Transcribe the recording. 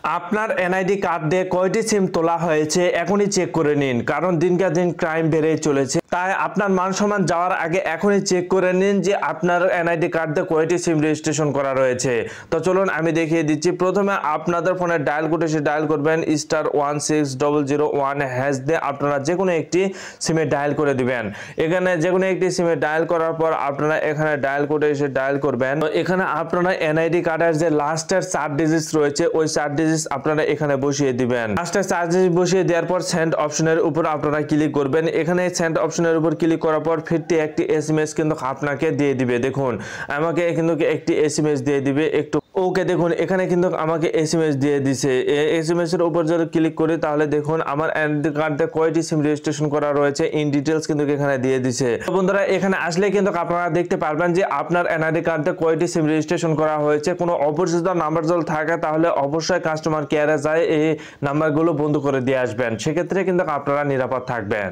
আপনার NID card দিয়ে কয়টি সিম তোলা হয়েছে এখনই চেক করে নিন, কারণ দিনকে দিন ক্রাইম বেড়ে চলেছে। তাই আপনার মান সম্মান যাওয়ার আগে এখনই চেক করে নিন যে আপনার এনআইডি কার্ড দিয়ে কয়টি সিম রেজিস্ট্রেশন করা রয়েছে। তো চলুন আমি দেখিয়ে দিচ্ছি। প্রথমে আপনাদের ফোনে ডায়াল কোড এসে ডায়াল করবেন *16001# দিয়ে আপনারা যে কোনো একটি সিমে ডায়াল করে দিবেন। এখানে যে কোনো একটি সিমে ডায়াল করার পর আপনারা এখানে ডায়াল কোডে এসে ডায়াল করবেন। তো এখানে আপনারা এনআইডি কার্ডের যে লাস্টের 4 ডিজিট রয়েছে ওই 4 ডিজিট আপনারা এখানে বসিয়ে দিবেন। লাস্টের 4 ডিজিট বসিয়ে দেওয়ার পর সেন্ড অপশনের উপর আপনারা ক্লিক করবেন। এখানে সেন্ড অপশনের উপর ক্লিক করার পর ফিরতি একটি এসএমএস কিন্তু আপনাকে দিয়ে দিবে। দেখুন আমাকে কিন্তু একটি এসএমএস দিয়ে দিবে। একটু ওকে, দেখুন এখানে কিন্তু আমাকে এসএমএস দিয়ে দিছে। এই এসএমএস এর উপর যদি ক্লিক করি তাহলে দেখুন আমার এনআইডি কার্ডে কয়টি সিম রেজিস্ট্রেশন করা রয়েছে ইন ডিটেইলস কিন্তু এখানে দিয়ে দিছে। তো বন্ধুরা এখানে আসলে কিন্তু আপনারা দেখতে পারবেন যে আপনার এনআইডি কার্ডে কয়টি সিম রেজিস্ট্রেশন করা হয়েছে। কোনো অপরিচিত নাম্বার যদি থাকে তাহলে অবশ্যই কাস্টমার কেয়ারে যায় এই নাম্বারগুলো বন্ধ করে দিয়ে আসবেন, সেক্ষেত্রে কিন্তু আপনারা নিরাপদ থাকবেন।